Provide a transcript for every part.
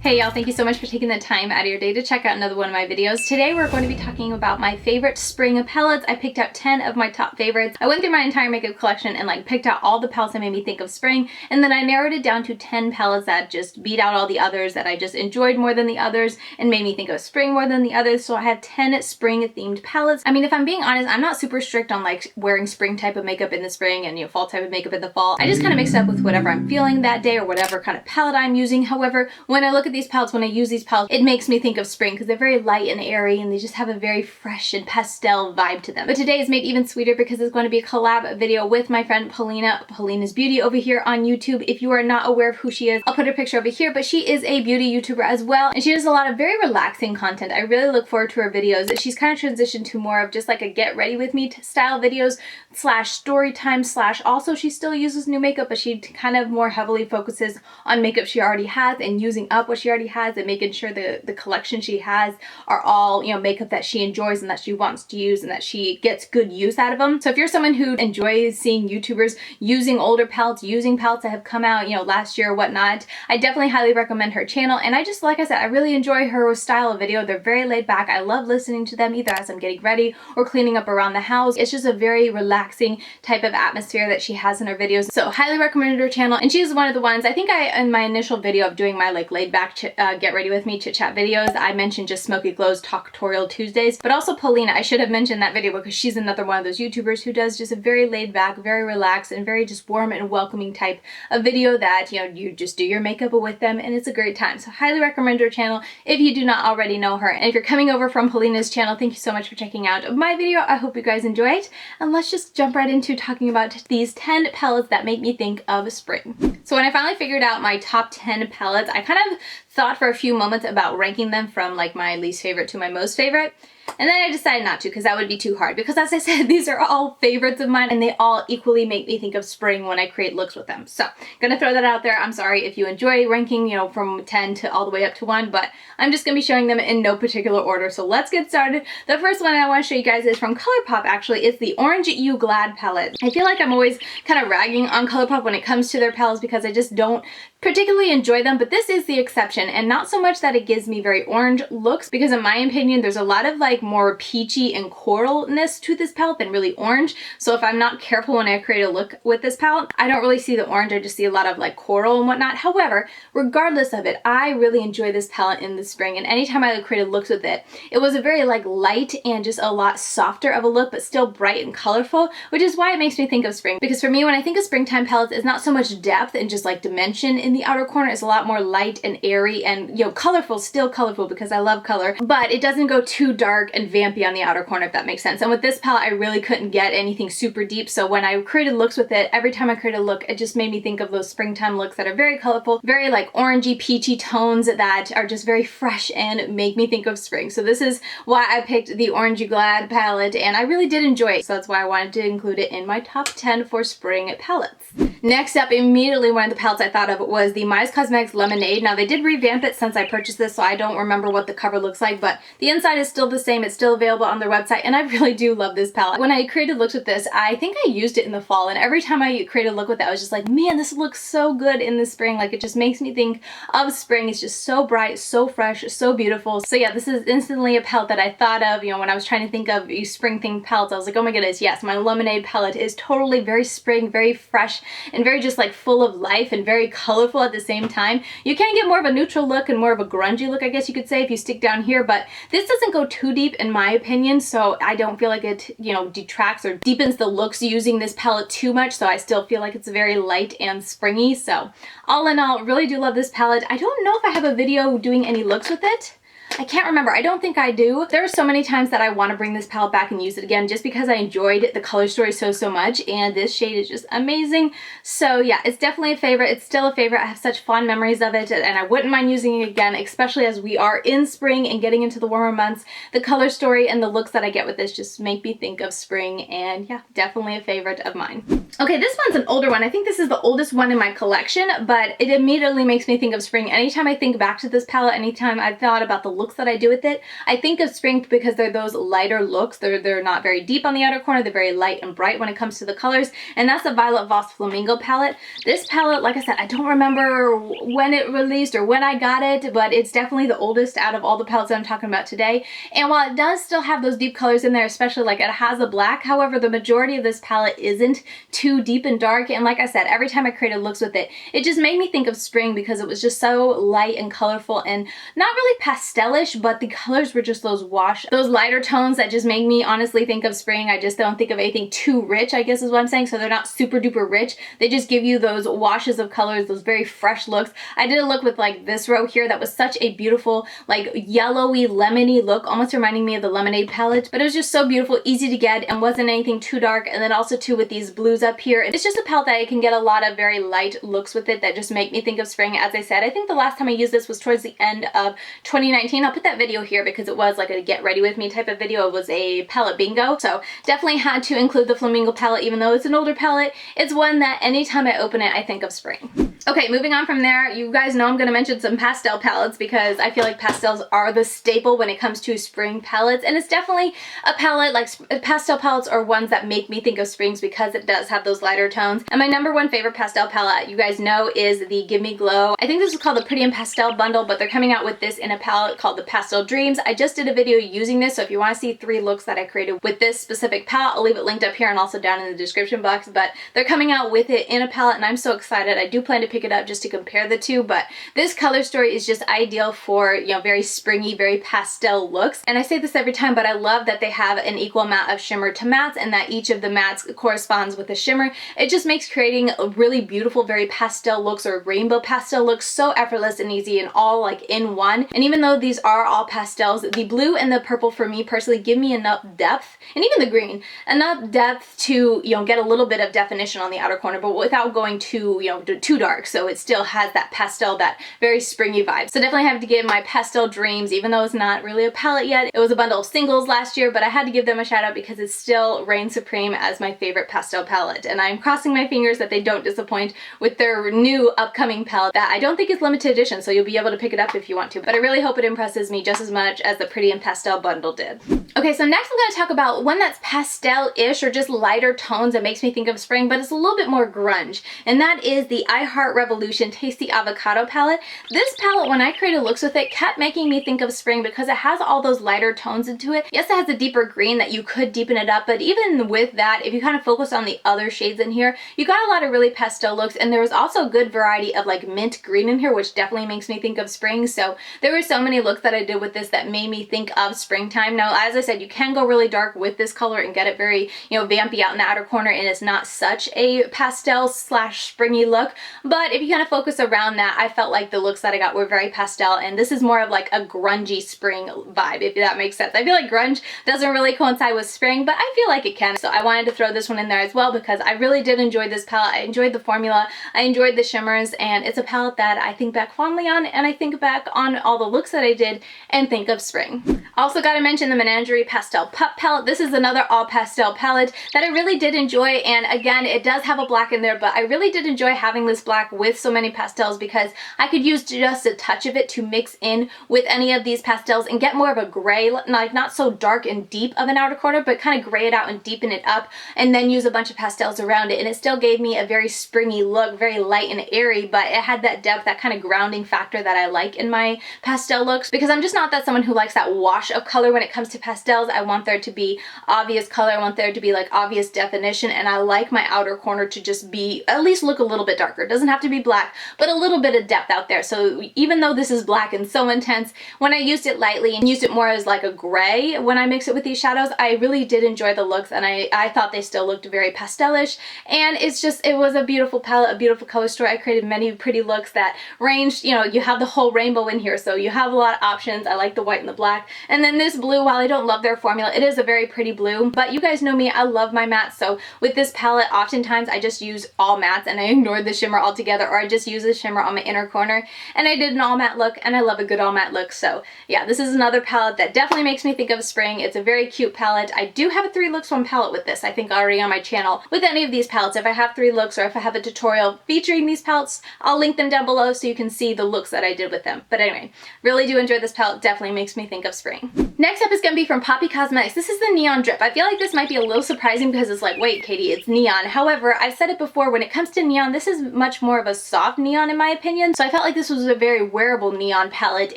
Hey y'all, thank you so much for taking the time out of your day to check out another one of my videos. Today we're going to be talking about my favorite spring palettes. I picked out 10 of my top favorites. I went through my entire makeup collection and picked out all the palettes that made me think of spring, and then I narrowed it down to 10 palettes that just beat out all the others, that I just enjoyed more than the others and made me think of spring more than the others. So I have 10 spring themed palettes. I mean, if I'm being honest, I'm not super strict on wearing spring type of makeup in the spring and fall type of makeup in the fall. I just kind of mix it up with whatever I'm feeling that day or whatever kind of palette I'm using. However, when I look at these palettes, when I use these palettes, it makes me think of spring because they're very light and airy and they just have a very fresh and pastel vibe to them. But today is made even sweeter because it's going to be a collab video with my friend Paulina, Paulina's Beauty over here on YouTube. If you are not aware of who she is, I'll put her picture over here, but she is a beauty YouTuber as well, and she does a lot of very relaxing content. I really look forward to her videos. She's kind of transitioned to more of just like a get ready with me style videos slash story time slash also she still uses new makeup, but she kind of more heavily focuses on makeup she already has and using up what she already has and making sure the collection she has are all, makeup that she enjoys and that she wants to use and that she gets good use out of them. So if you're someone who enjoys seeing YouTubers using older palettes, using palettes that have come out, last year or whatnot, I definitely highly recommend her channel. And I just, like I said, I really enjoy her style of video. They're very laid back. I love listening to them either as I'm getting ready or cleaning up around the house. It's just a very relaxing type of atmosphere that she has in her videos. So highly recommend her channel. And she's one of the ones, I think in my initial video of doing my laid back get ready with me chit chat videos, I mentioned just Smoky Glow's Talktorial Tuesdays, but also Paulina. I should have mentioned that video because she's another one of those YouTubers who does just a very laid back, very relaxed, and very just warm and welcoming type of video that, you just do your makeup with them and it's a great time. So highly recommend her channel if you do not already know her. And if you're coming over from Paulina's channel, thank you so much for checking out my video. I hope you guys enjoy it. And let's just jump right into talking about these 10 palettes that make me think of spring. So when I finally figured out my top 10 palettes, I kind of thought for a few moments about ranking them from my least favorite to my most favorite. And then I decided not to because that would be too hard because, as I said, these are all favorites of mine and they all equally make me think of spring when I create looks with them. So I'm gonna throw that out there. I'm sorry if you enjoy ranking, from 10 to all the way up to 1, but I'm just gonna be showing them in no particular order. So let's get started. The first one I want to show you guys is from Colourpop. Actually, it's the Orange You Glad palette. I feel like I'm always kind of ragging on Colourpop when it comes to their palettes because I just don't particularly enjoy them, but this is the exception, and not so much that it gives me very orange looks because in my opinion there's a lot of more peachy and coralness to this palette than really orange. So if I'm not careful when I create a look with this palette, I don't really see the orange, I just see a lot of coral and whatnot. However, regardless of it, I really enjoy this palette in the spring, and anytime I created looks with it, it was a very light and just a lot softer of a look, but still bright and colorful, which is why it makes me think of spring. Because for me, when I think of springtime palettes, it's not so much depth and just dimension in the outer corner. It's a lot more light and airy and colorful, still colorful because I love color, but it doesn't go too dark and vampy on the outer corner, if that makes sense. And with this palette, I really couldn't get anything super deep, so when I created looks with it, every time I created a look, it just made me think of those springtime looks that are very colorful, very orangey, peachy tones that are just very fresh and make me think of spring. So this is why I picked the Orange You Glad palette, and I really did enjoy it, so that's why I wanted to include it in my top 10 for spring palettes. Next up, immediately one of the palettes I thought of was the Midas Cosmetics Lemonade. Now they did revamp it since I purchased this, so I don't remember what the cover looks like, but the inside is still the same. It's still available on their website, and I really do love this palette. When I created looks with this, I think I used it in the fall, and every time I created a look with it, I was just like, man, this looks so good in the spring. It just makes me think of spring. It's just so bright, so fresh, so beautiful. So yeah, this is instantly a palette that I thought of, when I was trying to think of spring themed palettes. I was like, oh my goodness, yes, my Lemonade palette is totally very spring, very fresh, and very just full of life and very colorful at the same time. You can get more of a neutral look and more of a grungy look, I guess you could say, if you stick down here, but this doesn't go too deep in my opinion, so I don't feel like it, detracts or deepens the looks using this palette too much, so I still feel like it's very light and springy. So all in all, really do love this palette. I don't know if I have a video doing any looks with it. I can't remember. I don't think I do. There are so many times that I want to bring this palette back and use it again just because I enjoyed the color story so much, and this shade is just amazing. So yeah, it's definitely a favorite. It's still a favorite. I have such fond memories of it, and I wouldn't mind using it again, especially as we are in spring and getting into the warmer months. The color story and the looks that I get with this just make me think of spring, and yeah, definitely a favorite of mine. Okay, this one's an older one. I think this is the oldest one in my collection, but it immediately makes me think of spring. Anytime I think back to this palette, anytime I've thought about the looks that I do with it, I think of spring because they're those lighter looks. They're not very deep on the outer corner. They're very light and bright when it comes to the colors. And that's the Violet Voss Flamingo palette. This palette, like I said, I don't remember when it released or when I got it, but it's definitely the oldest out of all the palettes that I'm talking about today. And while it does still have those deep colors in there, especially like it has a black, however, the majority of this palette isn't too deep and dark. And like I said, every time I created looks with it, it just made me think of spring because it was just so light and colorful and not really pastelish, but the colors were just those lighter tones that just make me honestly think of spring. I just don't think of anything too rich, I guess is what I'm saying. So they're not super duper rich. They just give you those washes of colors, those very fresh looks. I did a look with like this row here that was such a beautiful like yellowy lemony look, almost reminding me of the Lemonade palette, but it was just so beautiful, easy to get, and wasn't anything too dark. And then also too with these blues up here, it's just a palette that I can get a lot of very light looks with it that just make me think of spring. As I said, I think the last time I used this was towards the end of 2019. I'll put that video here because it was like a get ready with me type of video. It was a palette bingo, so definitely had to include the Flamingo palette. Even though it's an older palette, it's one that anytime I open it, I think of spring. Okay, moving on from there, you guys know I'm going to mention some pastel palettes because I feel like pastels are the staple when it comes to spring palettes, and it's definitely a palette, like pastel palettes are ones that make me think of springs because it does have those lighter tones. And my number one favorite pastel palette, you guys know, is the Give Me Glow. I think this is called the Pretty and Pastel bundle, but they're coming out with this in a palette called the Pastel Dreams. I just did a video using this, so if you want to see 3 looks that I created with this specific palette, I'll leave it linked up here and also down in the description box. But they're coming out with it in a palette, and I'm so excited. I do plan to pick it up just to compare the two, but this color story is just ideal for, you know, very springy, very pastel looks. And I say this every time, but I love that they have an equal amount of shimmer to mattes and that each of the mattes corresponds with a shimmer. It just makes creating a really beautiful, very pastel looks or rainbow pastel looks so effortless and easy and all like in one. And even though these are all pastels, the blue and the purple for me personally give me enough depth, and even the green, enough depth to, you know, get a little bit of definition on the outer corner, but without going too, you know, too dark. So it still has that pastel, that very springy vibe. So definitely have to give my Pastel Dreams, even though it's not really a palette yet, it was a bundle of singles last year, but I had to give them a shout out because it still reigns supreme as my favorite pastel palette. And I'm crossing my fingers that they don't disappoint with their new upcoming palette that I don't think is limited edition, so you'll be able to pick it up if you want to. But I really hope it impresses me just as much as the Pretty and Pastel bundle did. Okay, so next I'm going to talk about one that's pastel-ish or just lighter tones that makes me think of spring, but it's a little bit more grunge. And that is the I Heart Revolution Tasty Avocado palette. This palette, when I created looks with it, kept making me think of spring because it has all those lighter tones into it. Yes, it has a deeper green that you could deepen it up, but even with that, if you kind of focus on the other shades in here, you got a lot of really pastel looks, and there was also a good variety of like mint green in here, which definitely makes me think of spring. So there were so many looks that I did with this that made me think of springtime. Now, as I said, you can go really dark with this color and get it very, you know, vampy out in the outer corner, and it's not such a pastel slash springy look. But if you kind of focus around that, I felt like the looks that I got were very pastel, and this is more of like a grungy spring vibe, if that makes sense. I feel like grunge doesn't really coincide with spring, but I feel like it can. So I wanted to throw this one in there as well because I really did enjoy this palette. I enjoyed the formula, I enjoyed the shimmers, and it's a palette that I think back fondly on, and I think back on all the looks that I did and think of spring. Also got to mention the Menagerie Pastel Pup palette. This is another all pastel palette that I really did enjoy, and again, it does have a black in there, but I really did enjoy having this black with so many pastels because I could use just a touch of it to mix in with any of these pastels and get more of a gray, like not so dark and deep of an outer corner, but kind of gray it out and deepen it up, and then use a bunch of pastels around it, and it still gave me a very springy look, very light and airy, but it had that depth, that kind of grounding factor that I like in my pastel looks, because I'm just not that someone who likes that wash of color when it comes to pastels. I want there to be obvious color, I want there to be like obvious definition, and I like my outer corner to just be, at least look a little bit darker. It doesn't have to be black, but a little bit of depth out there. So even though this is black and so intense, when I used it lightly and used it more as like a gray when I mix it with these shadows, I really did enjoy the looks, and I thought they still looked very pastelish, and it's just, it was a beautiful palette, a beautiful color story. I created many pretty looks that ranged, you know, you have the whole rainbow in here, so you have a lot of options. I like the white and the black, and then this blue, while I don't love their formula, it is a very pretty blue, but you guys know me, I love my mattes, so with this palette, oftentimes I just use all mattes and I ignored the shimmer altogether together, or I just use the shimmer on my inner corner. And I did an all matte look, and I love a good all matte look. So yeah, this is another palette that definitely makes me think of spring. It's a very cute palette. I do have a 3 looks 1 palette with this, I think already on my channel. With any of these palettes, if I have 3 looks or if I have a tutorial featuring these palettes, I'll link them down below so you can see the looks that I did with them. But anyway, really do enjoy this palette. Definitely makes me think of spring. Next up is going to be from Poppi Cosmetics. This is the Neon Drip. I feel like this might be a little surprising because it's like, wait, Katie, it's neon. However, I've said it before, when it comes to neon, this is much more of a soft neon in my opinion. So I felt like this was a very wearable neon palette,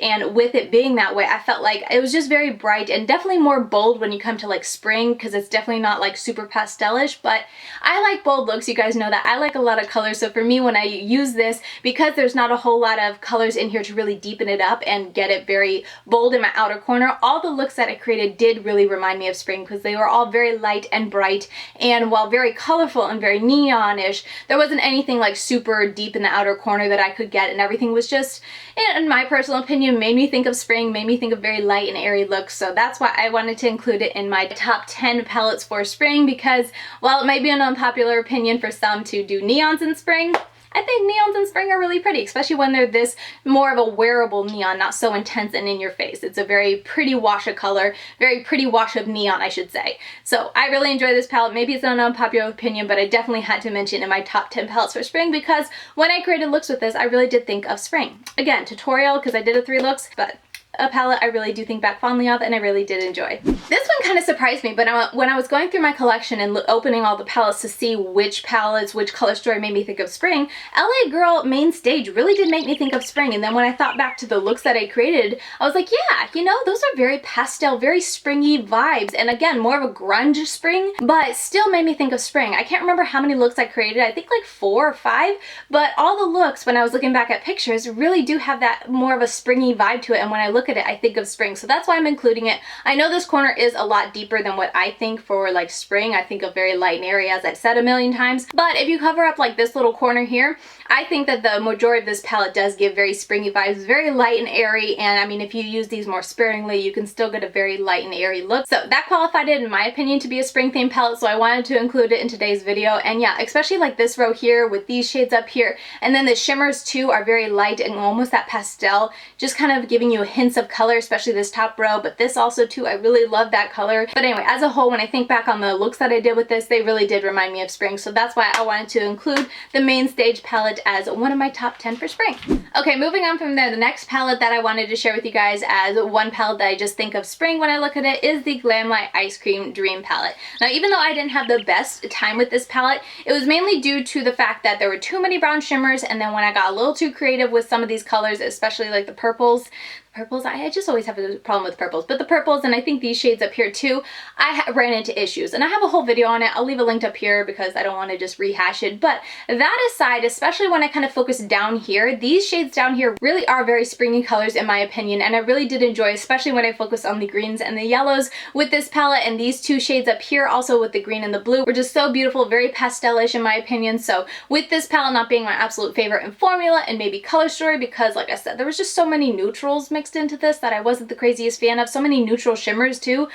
and with it being that way, I felt like it was just very bright and definitely more bold when you come to like spring, because it's definitely not like super pastelish, but I like bold looks. You guys know that. I like a lot of colors, so for me, when I use this, because there's not a whole lot of colors in here to really deepen it up and get it very bold in my outer corner, all the looks that I created did really remind me of spring because they were all very light and bright, and while very colorful and very neonish, there wasn't anything like super deep in the outer corner that I could get, and everything was just, in my personal opinion, made me think of spring, made me think of very light and airy looks. So that's why I wanted to include it in my top 10 palettes for spring, because while it might be an unpopular opinion for some to do neons in spring, I think neons in spring are really pretty, especially when they're this more of a wearable neon, not so intense and in your face. It's a very pretty wash of color, very pretty wash of neon, I should say. So I really enjoy this palette. Maybe it's an unpopular opinion, but I definitely had to mention in my top 10 palettes for spring because when I created looks with this, I really did think of spring. Again, tutorial because I did a 3 looks, but a palette I really do think back fondly of and I really did enjoy. This one kind of surprised me, but when I was going through my collection and opening all the palettes to see which palettes, which color story made me think of spring, LA Girl Main Stage really did make me think of spring. And then when I thought back to the looks that I created, I was like, yeah, you know, those are very pastel, very springy vibes. And again, more of a grunge spring, but still made me think of spring. I can't remember how many looks I created. I think like 4 or 5, but all the looks when I was looking back at pictures really do have that more of a springy vibe to it. And when I look at it, I think of spring. So that's why I'm including it. I know this corner is a lot deeper than what I think for like spring. I think of very light and airy, as I've said a million times. But if you cover up like this little corner here, I think that the majority of this palette does give very springy vibes, very light and airy. And I mean, if you use these more sparingly, you can still get a very light and airy look. So that qualified it, in my opinion, to be a spring themed palette. So I wanted to include it in today's video. And yeah, especially like this row here with these shades up here. And then the shimmers too are very light and almost that pastel, just kind of giving you hints of color, especially this top row. But this also too, I really love that color. But anyway, as a whole, when I think back on the looks that I did with this, they really did remind me of spring. So that's why I wanted to include the Main Stage palette as one of my top 10 for spring. Okay, moving on from there, the next palette that I wanted to share with you guys as one palette that I just think of spring when I look at it is the GlamLite Ice Cream Dream palette. Now, even though I didn't have the best time with this palette, it was mainly due to the fact that there were too many brown shimmers, and then when I got a little too creative with some of these colors, especially like the purples, I just always have a problem with purples, but the purples, and I think these shades up here too, I ran into issues, and I have a whole video on it. I'll leave a link up here because I don't want to just rehash it. But that aside, especially when I kind of focus down here, these shades down here really are very springy colors in my opinion, and I really did enjoy, especially when I focus on the greens and the yellows with this palette. And these 2 shades up here also with the green and the blue were just so beautiful, very pastelish in my opinion. So with this palette not being my absolute favorite in formula and maybe color story, because like I said, there was just so many neutrals mixed into this that I wasn't the craziest fan of. So many neutral shimmers too.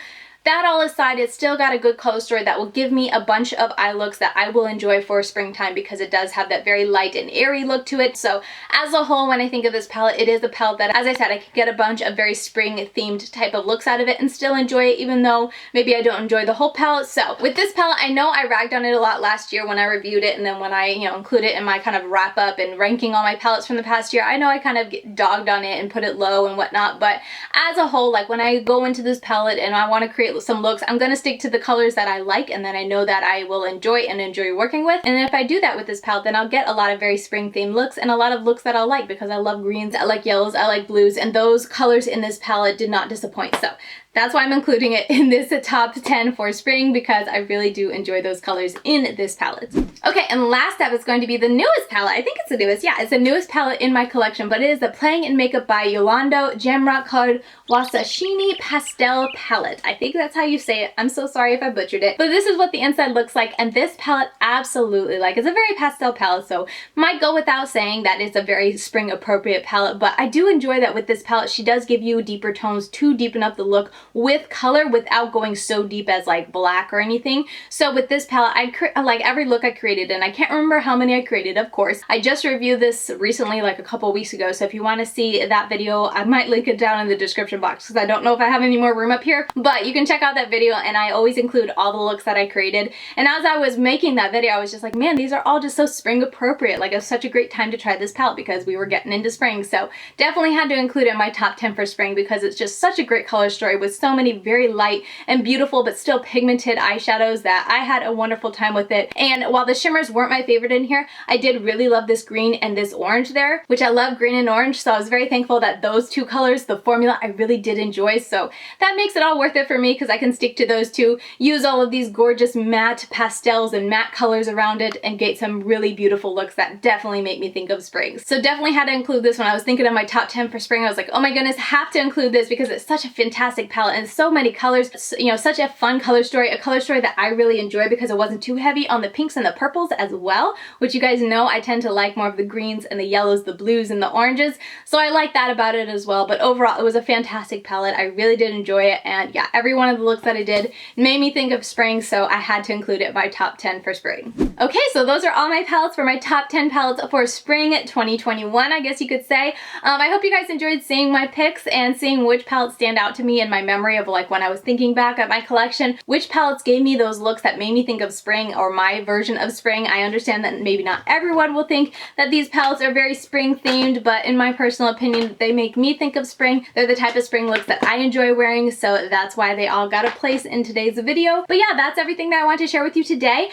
That all aside, it's still got a good color story that will give me a bunch of eye looks that I will enjoy for springtime, because it does have that very light and airy look to it. So as a whole, when I think of this palette, it is a palette that, as I said, I can get a bunch of very spring themed type of looks out of it and still enjoy it, even though maybe I don't enjoy the whole palette. So with this palette, I know I ragged on it a lot last year when I reviewed it, and then when I, include it in my kind of wrap up and ranking all my palettes from the past year, I know I kind of dogged on it and put it low and whatnot. But as a whole, like when I go into this palette and I want to create some looks, I'm going to stick to the colors that I like and that I know that I will enjoy and enjoy working with. And if I do that with this palette, then I'll get a lot of very spring themed looks and a lot of looks that I'll like, because I love greens, I like yellows, I like blues, and those colors in this palette did not disappoint. So that's why I'm including it in this top 10 for spring, because I really do enjoy those colors in this palette. Okay, and last up is going to be the newest palette. I think it's the newest. Yeah, it's the newest palette in my collection, but it is the Playing in Makeup by Yolondo Jamrock colored Wasashini Pastel palette. I think that's how you say it. I'm so sorry if I butchered it. But this is what the inside looks like, and this palette absolutely, like, it's a very pastel palette, so might go without saying that it's a very spring appropriate palette, but I do enjoy that with this palette. She does give you deeper tones to deepen up the look with color without going so deep as like black or anything. So with this palette, I like every look I created, and I can't remember how many I created, of course. I just reviewed this recently, like a couple weeks ago, so if you want to see that video, I might link it down in the description box because I don't know if I have any more room up here, but you can check out that video, and I always include all the looks that I created. And as I was making that video, I was just like, man, these are all just so spring appropriate. Like, it's such a great time to try this palette because we were getting into spring. So definitely had to include it in my top 10 for spring because it's just such a great color story with so many very light and beautiful but still pigmented eyeshadows that I had a wonderful time with it. And while the shimmers weren't my favorite in here, I did really love this green and this orange there, which I love green and orange. So I was very thankful that those two colors, the formula, I really did enjoy. So that makes it all worth it for me because I can stick to those two, use all of these gorgeous matte pastels and matte colors around it, and get some really beautiful looks that definitely make me think of spring. So definitely had to include this when I was thinking of my top 10 for spring. I was like, oh my goodness, have to include this because it's such a fantastic palette and so many colors, you know, such a fun color story, a color story that I really enjoy because it wasn't too heavy on the pinks and the purples as well, which you guys know I tend to like more of the greens and the yellows, the blues and the oranges. So I like that about it as well. But overall, it was a fantastic palette. I really did enjoy it. And yeah, every one of the looks that I did made me think of spring. So I had to include it in my top 10 for spring. Okay, so those are all my palettes for my top 10 palettes for spring 2021, I guess you could say. I hope you guys enjoyed seeing my picks and seeing which palettes stand out to me in my memory of like when I was thinking back at my collection, which palettes gave me those looks that made me think of spring or my version of spring. I understand that maybe not everyone will think that these palettes are very spring themed, but in my personal opinion, they make me think of spring. They're the type of spring looks that I enjoy wearing, so that's why they all got a place in today's video. But yeah, that's everything that I want to share with you today.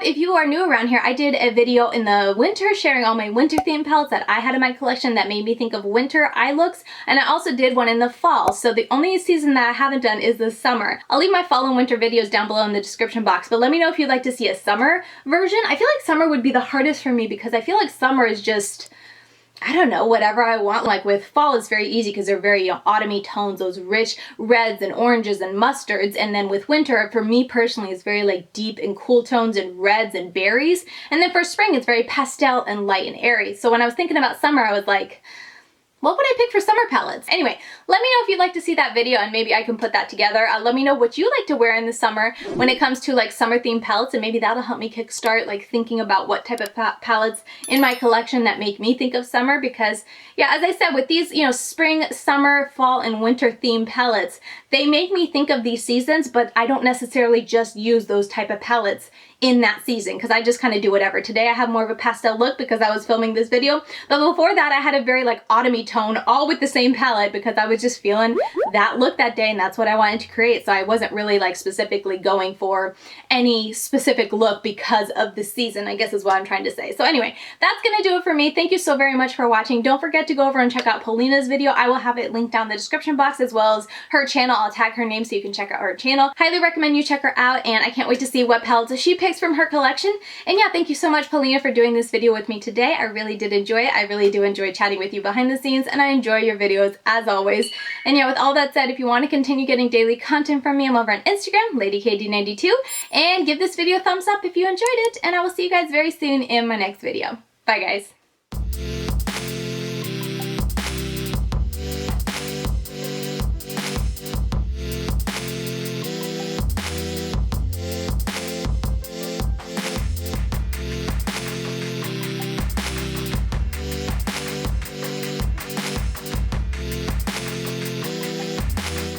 If you are new around here, I did a video in the winter sharing all my winter themed palettes that I had in my collection that made me think of winter eye looks, and I also did one in the fall. So the only season that I haven't done is the summer. I'll leave my fall and winter videos down below in the description box, but let me know if you'd like to see a summer version. I feel like summer would be the hardest for me because I feel like summer is just, I don't know, whatever I want. Like with fall, it's very easy because they're very autumny tones, those rich reds and oranges and mustards. And then with winter, for me personally, it's very like deep and cool tones and reds and berries. And then for spring, it's very pastel and light and airy. So when I was thinking about summer, I was like, what would I pick for summer palettes? Anyway, let me know if you'd like to see that video and maybe I can put that together. Let me know what you like to wear in the summer when it comes to like summer themed palettes, and maybe that'll help me kickstart like thinking about what type of palettes in my collection that make me think of summer. Because yeah, as I said, with these, you know, spring, summer, fall, and winter themed palettes, they make me think of these seasons, but I don't necessarily just use those type of palettes in that season because I just kind of do whatever. Today I have more of a pastel look because I was filming this video, but before that I had a very like autumny tone all with the same palette because I was just feeling that look that day and that's what I wanted to create. So I wasn't really like specifically going for any specific look because of the season, I guess is what I'm trying to say. So anyway, that's gonna do it for me. Thank you so very much for watching. Don't forget to go over and check out Paulina's video. I will have it linked down in the description box as well as her channel. I'll tag her name so you can check out her channel. Highly recommend you check her out, and I can't wait to see what palettes she picks from her collection. And yeah, thank you so much, Paulina, for doing this video with me today. I really did enjoy it. I really do enjoy chatting with you behind the scenes, and I enjoy your videos as always. And yeah, with all that said, if you want to continue getting daily content from me, I'm over on Instagram, LadyKD92, and give this video a thumbs up if you enjoyed it, and I will see you guys very soon in my next video. Bye guys.